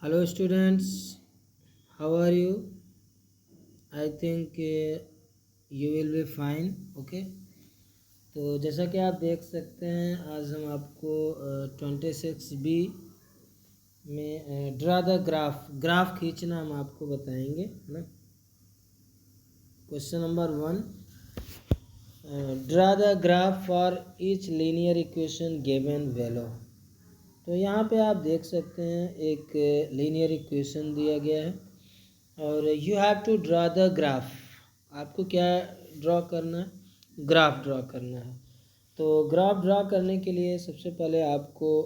Hello students, how are you? I think you will be fine. Okay. तो जैसा कि आप देख सकते हैं आज हम आपको 26B में ड्रा द ग्राफ खींचना हम आपको बताएंगे, है ना। Question number 1, draw the graph for each linear equation given value. तो यहाँ पे आप देख सकते हैं एक लीनियर इक्वेशन दिया गया है और you have to draw the graph. आपको क्या ड्रॉ करना है? ग्राफ ड्रॉ करना है। तो ग्राफ ड्रॉ करने के लिए सबसे पहले आपको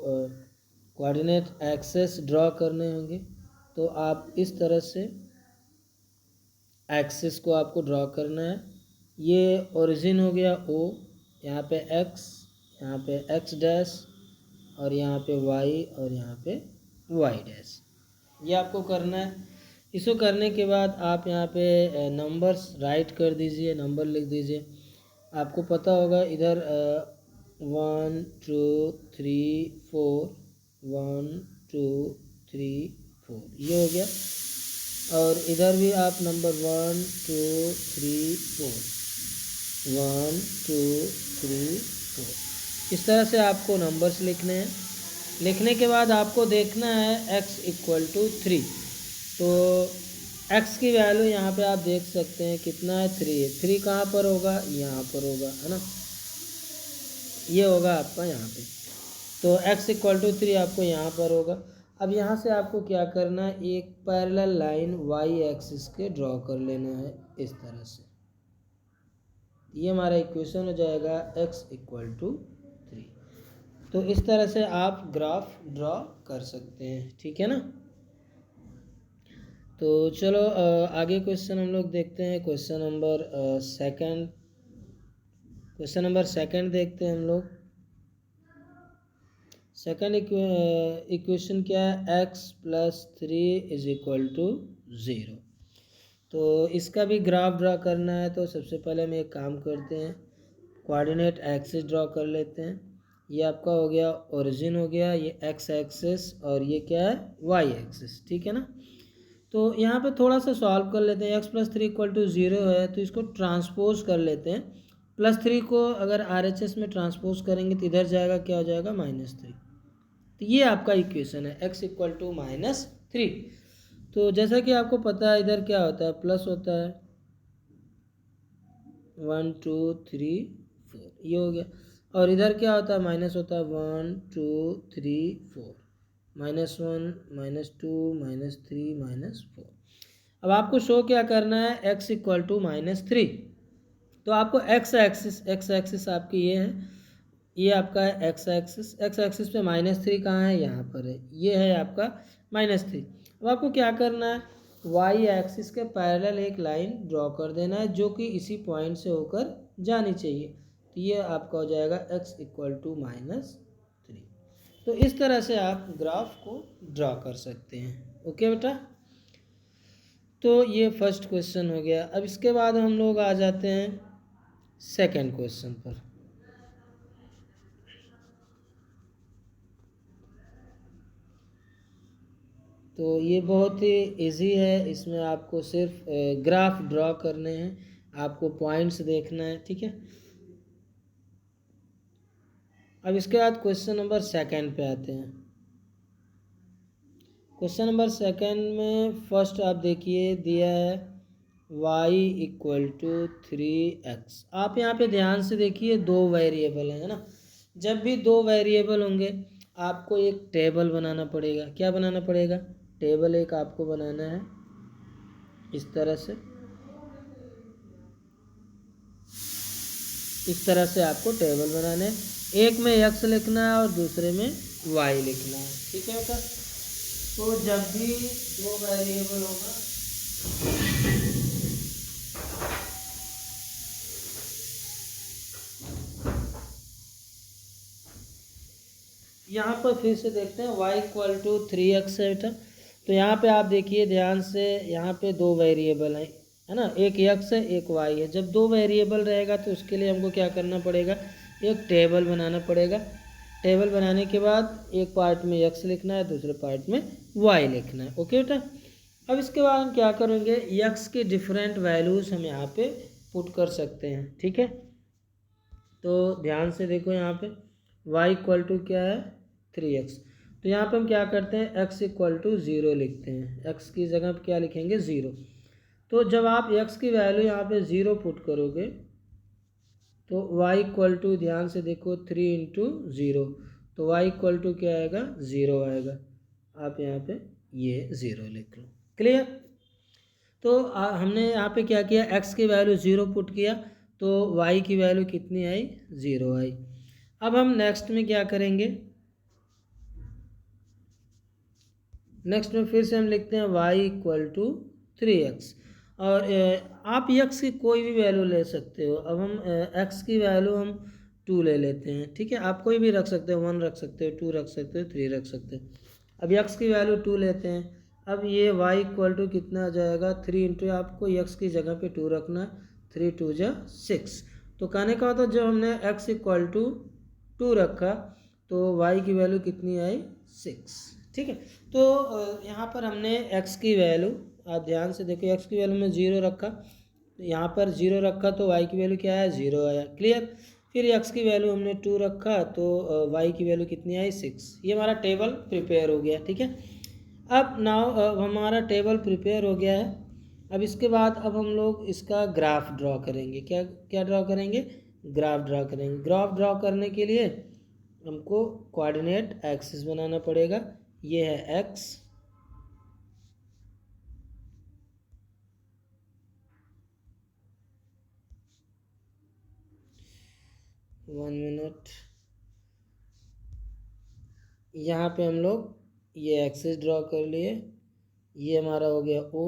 कोऑर्डिनेट एक्सेस ड्रॉ करने होंगे। तो आप इस तरह से एक्सेस को आपको ड्रॉ करना है। ये ओरिजिन हो गया O, यहाँ पे X, यहाँ पे X डैश और यहाँ पे Y और यहाँ पे Y डैश, ये आपको करना है। इसको करने के बाद आप यहाँ पे नंबर्स राइट कर दीजिए, नंबर लिख दीजिए। आपको पता होगा इधर 1 2 3 4, 1 2 3 4 ये हो गया। और इधर भी आप नंबर 1 2 3 4, 1 2 3 4, इस तरह से आपको नंबर्स लिखने हैं। लिखने के बाद आपको देखना है x इक्वल टू 3। तो x की वैल्यू यहाँ पे आप देख सकते हैं कितना है, 3 है। 3 कहाँ पर होगा? यहाँ पर होगा, है ना। ये होगा आपका यहाँ पे। तो x इक्वल टू 3 आपको यहाँ पर होगा। अब यहाँ से आपको क्या करना है, एक पैरेलल लाइन y एक्सिस के ड्रॉ कर लेना है इस तरह से। ये हमारा इक्वेशन हो जाएगा x इक्वल टू 3। तो इस तरह से आप ग्राफ ड्रॉ कर सकते हैं, ठीक है ना। तो चलो आगे क्वेश्चन हम लोग देखते हैं। क्वेश्चन नंबर सेकंड देखते हैं हम लोग। सेकंड इक्वेशन क्या है, x plus 3 is equal to 0। तो इसका भी ग्राफ ड्रा करना है। तो सबसे पहले हम एक काम करते हैं, कोऑर्डिनेट एक्सिस ड्रॉ कर लेते हैं। ये आपका हो गया ओरिजिन हो गया, ये x एक्सिस और ये क्या है, y एक्सिस, ठीक है ना। तो यहाँ पे थोड़ा सा सॉल्व कर लेते हैं। x प्लस 3 इक्वल टू 0 है तो इसको ट्रांसपोज कर लेते हैं। +3 को अगर RHS में ट्रांसपोज करेंगे तो इधर जाएगा, क्या हो जाएगा, -3। तो ये आपका इक्वेशन है x इक्वल टू -3। तो जैसा कि आपको पता है इधर क्या होता है, प्लस होता है 1 2 3 4, ये हो गया। और इधर क्या होता है, माइनस होता है 1 2 3 4, -1 -2 -3 -4। अब आपको शो क्या करना है, x इक्वल टू -3। तो आपको x एक्सिस आपकी ये है, ये आपका है x एक्सिस पे -3 कहाँ है, यहाँ पर है, ये है आपका -3। अब आपको क्या करना है, y एक्सिस के पैरेलल एक लाइन ड्रॉ कर देना है जो कि इसी पॉइंट से होकर जानी चाहिए। तो ये आपका हो जाएगा x इक्वल टू -3। तो इस तरह से आप ग्राफ को ड्रॉ कर सकते हैं। ओके बेटा, तो ये फर्स्ट क्वेश्चन हो गया। अब इसके बाद हम लोग आ जाते हैं सेकंड क्वेश्चन पर। तो ये बहुत ही इजी है, इसमें आपको सिर्फ ग्राफ ड्रॉ करने हैं, आपको पॉइंट्स देखना है, ठीक है। अब इसके बाद क्वेश्चन नंबर सेकंड पे आते हैं। क्वेश्चन नंबर सेकंड में फर्स्ट आप देखिए दिया है y इक्वल टू 3x। आप यहाँ पे ध्यान से देखिए, दो वेरिएबल है ना। जब भी दो वेरिएबल होंगे आपको एक टेबल बनाना पड़ेगा। क्या बनाना पड़ेगा, टेबल एक आपको बनाना है इस तरह से। इस तरह से आपको टेबल बनाने हैं, एक में x लिखना है और दूसरे में y लिखना है, ठीक है बेटा। तो जब भी दो वेरिएबल होगा यहाँ पर फिर से देखते हैं, y इक्वल टू 3x है बेटा। तो यहाँ पे आप देखिए ध्यान से, यहाँ पे दो वेरिएबल हैं, है ना, एक x है एक y है। जब दो वेरिएबल रहेगा तो उसके लिए हमको क्या करना पड़ेगा, एक टेबल बनाना पड़ेगा। टेबल बनाने के बाद एक पार्ट में x लिखना है, दूसरे पार्ट में y लिखना है। ओके बेटा, अब इसके बाद हम क्या करेंगे, x के डिफरेंट वैल्यूज़ हम यहाँ पे पुट कर सकते हैं। ठीक है, तो ध्यान से देखो, यहाँ पे y इक्वल टू क्या है 3x, तो यहाँ पे हम क्या करते हैं x इक्वल टू 0 लिखते हैं। x की जगह पे क्या लिखेंगे 0। तो जब आप x की वैल्यू यहाँ पे 0 पुट करोगे तो y इक्वल टू, ध्यान से देखो, 3 इंटू 0, तो y इक्वल टू क्या आएगा 0 आएगा। आप यहाँ पे ये 0 लिख लो। क्लियर। तो हमने यहाँ पे क्या किया, x की वैल्यू 0 पुट किया तो y की वैल्यू कितनी आई 0 आई। अब हम नेक्स्ट में क्या करेंगे, नेक्स्ट में फिर से हम लिखते हैं y इक्वल टू 3x, और आप x की कोई भी वैल्यू ले सकते हो। अब हम x की वैल्यू हम 2 ले लेते हैं। ठीक है, आप कोई भी रख सकते हो, 1 रख सकते हो, 2 रख सकते हो, 3 रख सकते हो। अब x की वैल्यू 2 लेते हैं। अब ये y इक्वल टू कितना आ जाएगा 3 इंटू, आपको x की जगह पे 2 रखना है, 3 2 जा 6। तो कहने का मतलब जब हमने x इक्वल टू 2 रखा तो y की वैल्यू कितनी आई 6। ठीक है, तो यहाँ पर हमने x की वैल्यू, आप ध्यान से देखो, x की वैल्यू में 0 रखा, तो यहाँ पर 0 रखा तो y की वैल्यू क्या आया 0 आया। क्लियर। फिर x की वैल्यू हमने 2 रखा तो y की वैल्यू कितनी आई 6। ये हमारा टेबल प्रिपेयर हो गया। ठीक है, अब नाउ हमारा टेबल प्रिपेयर हो गया है। अब इसके बाद अब हम लोग इसका ग्राफ ड्रॉ करेंगे। क्या क्या ड्रॉ करेंगे, ग्राफ ड्रॉ करेंगे। ग्राफ ड्रॉ करने के लिए हमको कोऑर्डिनेट एक्सिस बनाना पड़ेगा। ये है x, वन मिनट, यहाँ पे हम लोग ये एक्सिस ड्रॉ कर लिए। ये हमारा हो गया o,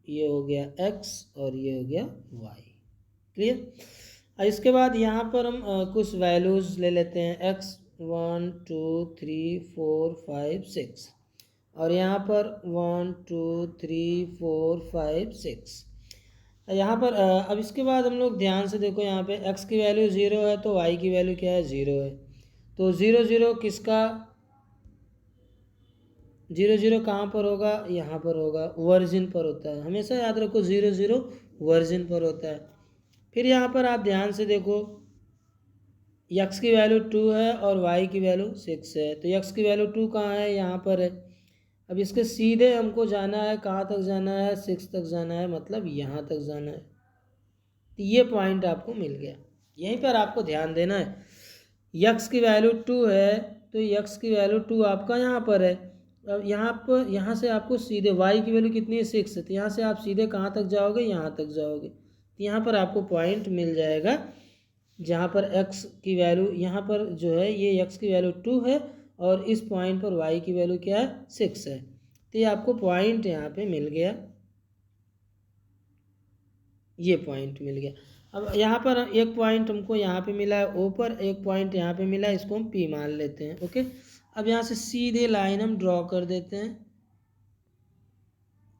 ये हो गया x और ये हो गया y। क्लियर। इसके बाद यहाँ पर हम कुछ वैल्यूज़ ले लेते हैं, x 1 2 3 4 5 6, और यहाँ पर 1 2 3 4 5 6। यहाँ पर अब इसके बाद हम लोग ध्यान से देखो, यहाँ पे x की वैल्यू 0 है तो y की वैल्यू क्या है 0 है। तो 0 0 किसका, 0 0 कहाँ पर होगा, यहाँ पर होगा, वर्जिन पर होता है। हमेशा याद रखो 0 0 वर्जिन पर होता है। फिर यहाँ पर आप ध्यान से देखो, x की वैल्यू 2 है और y की वैल्यू 6 है, तो x की वैल्यू 2 कहाँ है, यहाँ पर है। अब इसके सीधे हमको जाना है, कहाँ तक जाना है 6 तक जाना है, मतलब यहाँ तक जाना है। तो ये पॉइंट आपको मिल गया, यहीं पर आपको ध्यान देना है। x की वैल्यू 2 है तो x की वैल्यू 2 आपका यहाँ पर है। अब यहाँ से आपको सीधे y की वैल्यू कितनी है 6 है, तो यहाँ से आप सीधे कहाँ तक जाओगे, यहाँ तक जाओगे। तो यहाँ पर आपको पॉइंट मिल जाएगा जहाँ पर x की वैल्यू, यहाँ पर जो है ये x की वैल्यू 2 है और इस पॉइंट पर y की वैल्यू क्या है 6 है। तो ये आपको पॉइंट यहाँ पे मिल गया, ये पॉइंट मिल गया। अब यहाँ पर एक पॉइंट हमको यहाँ पे मिला है O पर, एक पॉइंट यहाँ पे मिला है, इसको हम P मान लेते हैं। ओके, अब यहाँ से सीधे लाइन हम ड्रॉ कर देते हैं।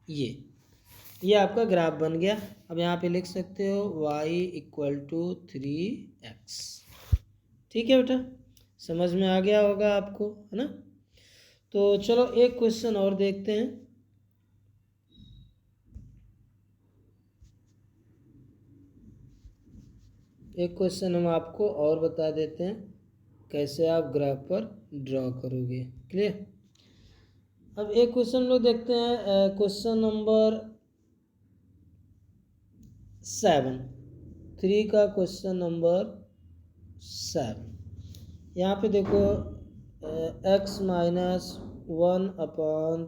ये आपका ग्राफ बन गया। अब यहाँ पे लिख सकते हो y इक्वल टू 3x। ठीक है बेटा, समझ में आ गया होगा आपको, है ना। तो चलो एक क्वेश्चन और देखते हैं। एक क्वेश्चन हम आपको और बता देते हैं कैसे आप ग्राफ पर ड्रॉ करोगे। क्लियर। अब एक क्वेश्चन लोग देखते हैं, क्वेश्चन नंबर 7, 3 का क्वेश्चन नंबर 7। यहाँ पे देखो x minus 1 upon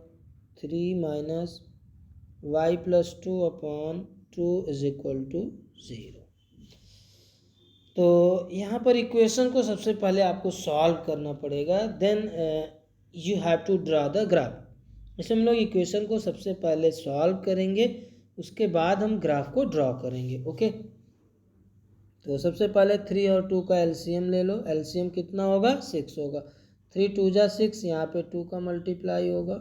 3 minus y plus 2 upon 2 is equal to 0। तो यहाँ पर इक्वेशन को सबसे पहले आपको सॉल्व करना पड़ेगा, then you have to draw the graph. इसे हम लोग इक्वेशन को सबसे पहले सॉल्व करेंगे, उसके बाद हम ग्राफ को ड्रॉ करेंगे। ओके, तो सबसे पहले 3 और 2 का एलसीएम ले लो। एलसीएम कितना होगा 6 होगा। 3 2 जा 6, यहाँ पे 2 का मल्टीप्लाई होगा,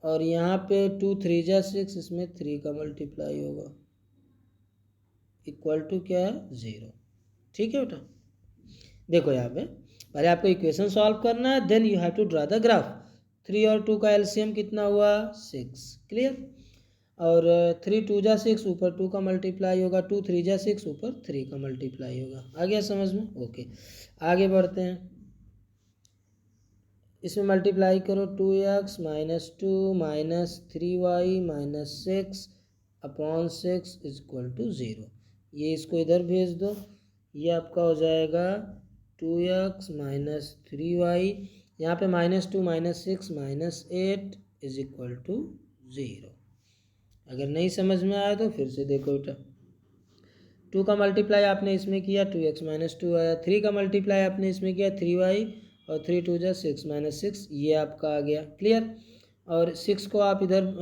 और यहाँ पे 2 3 जा 6, इसमें 3 का मल्टीप्लाई होगा, इक्वल टू क्या है 0। ठीक है बेटा, देखो यहाँ पे पहले आपको इक्वेशन सॉल्व करना है, then you have to draw the graph. 3 और 2 का एलसीएम कितना हुआ 6, क्लियर। और 3 2 जा 6, ऊपर 2 का मल्टीप्लाई होगा, 2 3 जा 6, ऊपर 3 का मल्टीप्लाई होगा। आ गया समझ में? ओके, आगे बढ़ते हैं। इसमें मल्टीप्लाई करो, 2x minus 2 minus 3y minus 6 upon 6 is equal to 0। ये इसको इधर भेज दो, ये आपका हो जाएगा 2x माइनस 3y, यहाँ पे minus 2 minus 6 minus 8 is equal to 0। अगर नहीं समझ में आया तो फिर से देखो बेटा, 2 का मल्टीप्लाई आपने इसमें किया 2x माइनस 2 आया, 3 का मल्टीप्लाई आपने इसमें किया 3y, और 3 2 जा 6 माइनस 6, ये आपका आ गया, क्लियर। और 6 को आप इधर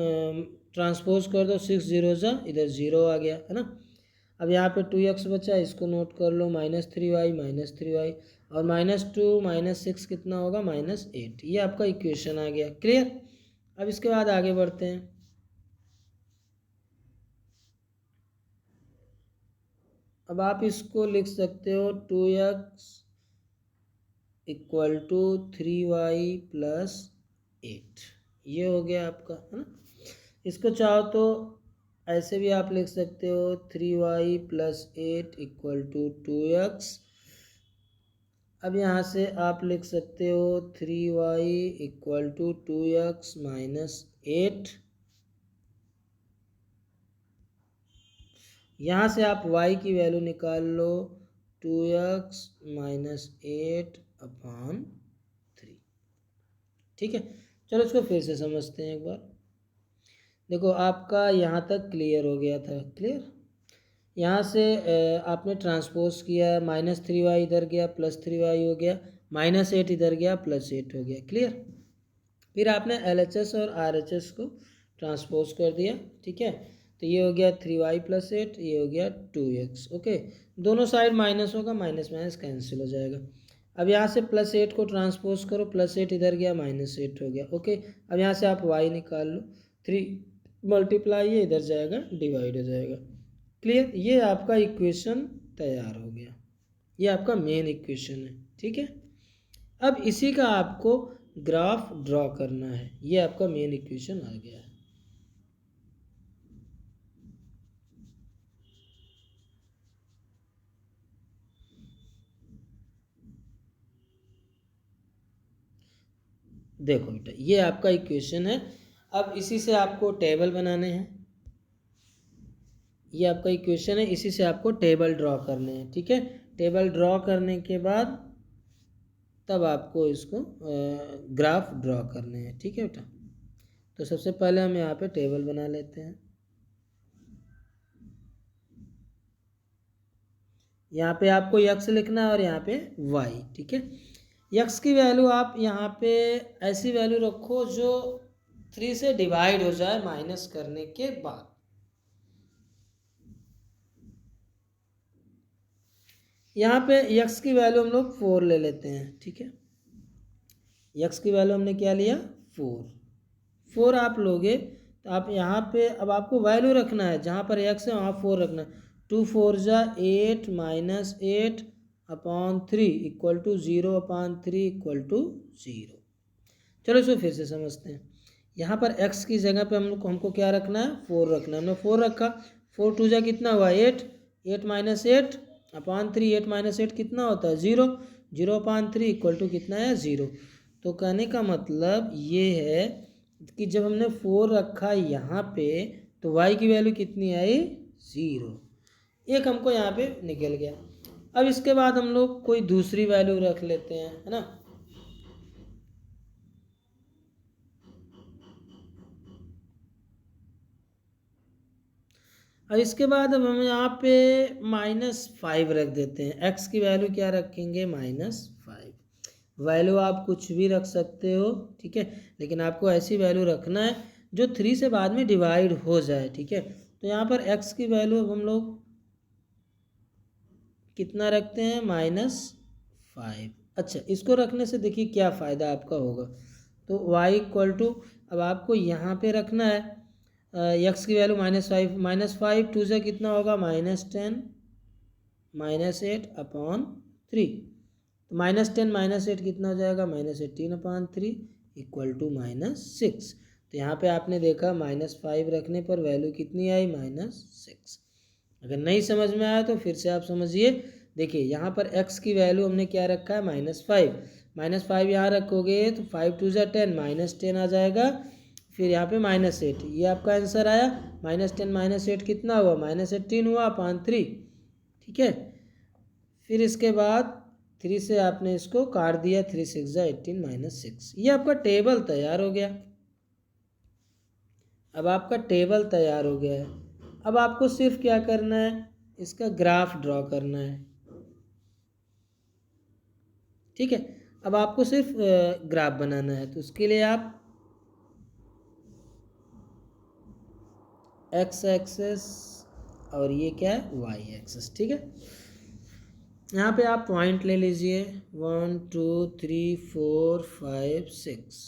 ट्रांसपोज कर दो, 6 0 जा इधर 0 आ गया, है ना। अब यहाँ पे 2x बचा, इसको नोट कर लो, माइनस 3y, और माइनस 2 माइनस 6 कितना होगा -8। ये आपका इक्वेशन आ गया, क्लियर। अब इसके बाद आगे बढ़ते हैं। अब आप इसको लिख सकते हो 2x equal to 3y plus 8, ये हो गया आपका, है ना। इसको चाहो तो ऐसे भी आप लिख सकते हो 3y plus 8 equal to 2x। अब यहाँ से आप लिख सकते हो 3y equal to 2x minus 8। यहाँ से आप y की वैल्यू निकाल लो, 2x माइनस 8 अपॉन 3, ठीक है। चलो इसको फिर से समझते हैं एक बार। देखो आपका यहाँ तक क्लियर हो गया था, क्लियर। यहाँ से आपने ट्रांसपोज किया, -3y इधर गया प्लस 3y हो गया, -8 इधर गया प्लस 8 हो गया, क्लियर। फिर आपने LHS और RHS को ट्रांसपोज कर दिया, ठीक है। तो ये हो गया 3y प्लस 8, ये हो गया 2x, ओके। दोनों साइड माइनस होगा, माइनस माइनस कैंसिल हो जाएगा। अब यहाँ से प्लस 8 को ट्रांसपोज करो, प्लस 8 इधर गया -8 हो गया, ओके। अब यहाँ से आप y निकाल लो, 3 मल्टीप्लाई ये इधर जाएगा, डिवाइड हो जाएगा, क्लियर। ये आपका इक्वेशन तैयार हो गया, ये आपका मेन इक्वेशन है, ठीक है। अब इसी का आपको ग्राफ ड्रॉ करना है, ये आपका मेन इक्वेशन आ गया है। देखो बेटा, ये आपका इक्वेशन है। अब इसी से आपको टेबल बनाने हैं, ये आपका इक्वेशन है, इसी से आपको टेबल ड्रॉ करने हैं, ठीक है। टेबल ड्रॉ करने के बाद तब आपको इसको ग्राफ ड्रॉ करने हैं, ठीक है बेटा। तो सबसे पहले हम यहाँ पे टेबल बना लेते हैं। यहाँ पे आपको x लिखना है और यहाँ पे y, ठीक है। x की वैल्यू आप यहाँ पे ऐसी वैल्यू रखो जो 3 से डिवाइड हो जाए माइनस करने के बाद। यहाँ पे x की वैल्यू हम लोग 4 ले लेते हैं, ठीक है। x की वैल्यू हमने क्या लिया 4 आप लोगे तो आप यहाँ पे अब आपको वैल्यू रखना है, जहाँ पर x है वहाँ 4 रखना है। 2 4 जा 8 minus 8 upon 3 equal to 0 upon 3 equal to 0। चलो इसको फिर से समझते हैं। यहाँ पर x की जगह पे हमको क्या रखना है 4 रखना है। हमने 4 रखा, 4 2 जा कितना हुआ 8, 8 माइनस 8 अपॉन 3, 8 माइनस 8 कितना होता है 0, 0 अपॉन 3 इक्वल टू कितना है 0। तो कहने का मतलब ये है कि जब हमने 4 रखा यहाँ पे तो y की वैल्यू कितनी आई 0, एक हमको यहाँ पे निकल गया। अब इसके बाद हम लोग कोई दूसरी वैल्यू रख लेते हैं, है ना। अब इसके बाद अब हम यहाँ पे -5 रख देते हैं। x की वैल्यू क्या रखेंगे -5। वैल्यू आप कुछ भी रख सकते हो, ठीक है, लेकिन आपको ऐसी वैल्यू रखना है जो 3 से बाद में डिवाइड हो जाए, ठीक है। तो यहाँ पर x की वैल्यू अब हम लोग कितना रखते हैं -5। अच्छा, इसको रखने से देखिए क्या फ़ायदा आपका होगा। तो y इक्वल टू अब आपको यहाँ पे रखना है x की वैल्यू -5 2 से कितना होगा -10 -8 अपॉन 3 तो -10 -8 कितना हो जाएगा, -18/3 इक्वल टू -6। तो यहाँ पे आपने देखा -5 रखने पर वैल्यू कितनी आई, -6। अगर नहीं समझ में आया तो फिर से आप समझिए। देखिए यहाँ पर x की वैल्यू हमने क्या रखा है, -5। -5 यहाँ रखोगे तो 5 2 = 10, -10 आ जाएगा। फिर यहाँ पे -8, ये आपका आंसर आया। -10 -8 कितना हुआ, -18 हुआ अपॉन 3। ठीक है, फिर इसके बाद 3 से आपने इसको काट दिया, 3 6 = 18 -6। ये आपका टेबल तैयार हो गया। अब आपका टेबल तैयार हो गया है। अब आपको सिर्फ क्या करना है, इसका ग्राफ ड्रॉ करना है। ठीक है, अब आपको सिर्फ ग्राफ बनाना है। तो उसके लिए आप x एक्सेस और ये क्या है, y एक्सेस। ठीक है, यहाँ पे आप पॉइंट ले लीजिए 1 2 3 4 5 6,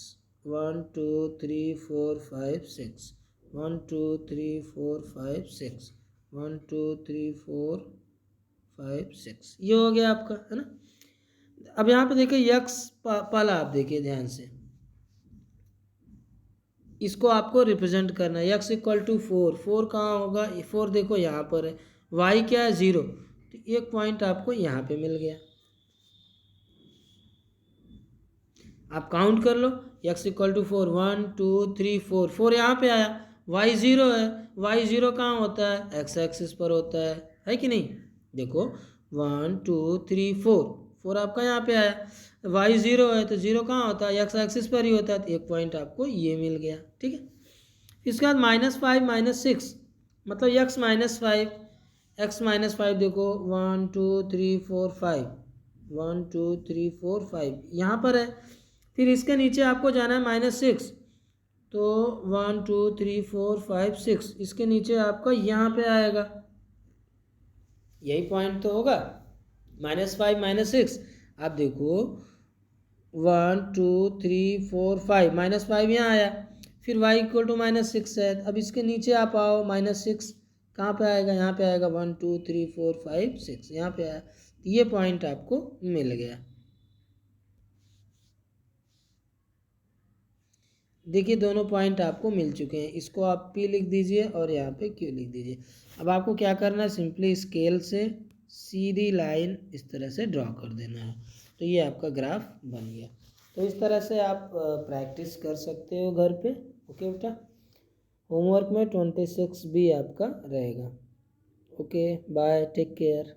1 2 3 4 5 6, 1 2 3 4 5 6, 1 2 3 4 5 6, ये हो गया आपका, है ना। अब यहाँ पे देखिए यक्स पहला आप देखिए ध्यान से, इसको आपको रिप्रेजेंट करना है। x इक्वल टू 4, 4 कहाँ होगा, 4 देखो यहाँ पर है। y क्या है, 0, तो एक पॉइंट आपको यहाँ पे मिल गया। आप काउंट कर लो, x इक्वल टू 4, 1 2 3 4, 4 यहाँ पे आया। y 0 है, y 0 कहाँ होता है, x एक्सिस पर होता है कि नहीं। देखो 1 2 3 4, 4 आपका यहाँ पे आया। y 0 है तो 0 कहाँ होता है, x एक्सिस पर ही होता है। तो एक पॉइंट आपको ये मिल गया। ठीक है, इसके बाद -5 -6 मतलब x -5, x -5 देखो 1 2 3 4 5, 1 2 3 4 5 यहाँ पर है। फिर इसके नीचे आपको जाना है -6, तो 1 2 3 4 5 6, इसके नीचे आपका यहाँ पे आएगा, यही पॉइंट तो होगा, -5 -6। आप देखो 1 2 3 4 5, -5 यहाँ आया। फिर y इक्वल टू -6 है। अब इसके नीचे आप आओ, -6 कहाँ पे आएगा, यहाँ पे आएगा, 1 2 3 4 5 6 यहाँ पे आया। ये पॉइंट आपको मिल गया। देखिए दोनों पॉइंट आपको मिल चुके हैं। इसको आप P लिख दीजिए और यहाँ पे Q लिख दीजिए। अब आपको क्या करना है, सिंपली स्केल से सीधी लाइन इस तरह से ड्रॉ कर देना है। तो ये आपका ग्राफ बन गया। तो इस तरह से आप प्रैक्टिस कर सकते हो घर पे। ओके बेटा, होमवर्क में 26 भी आपका रहेगा। Okay bye, take care.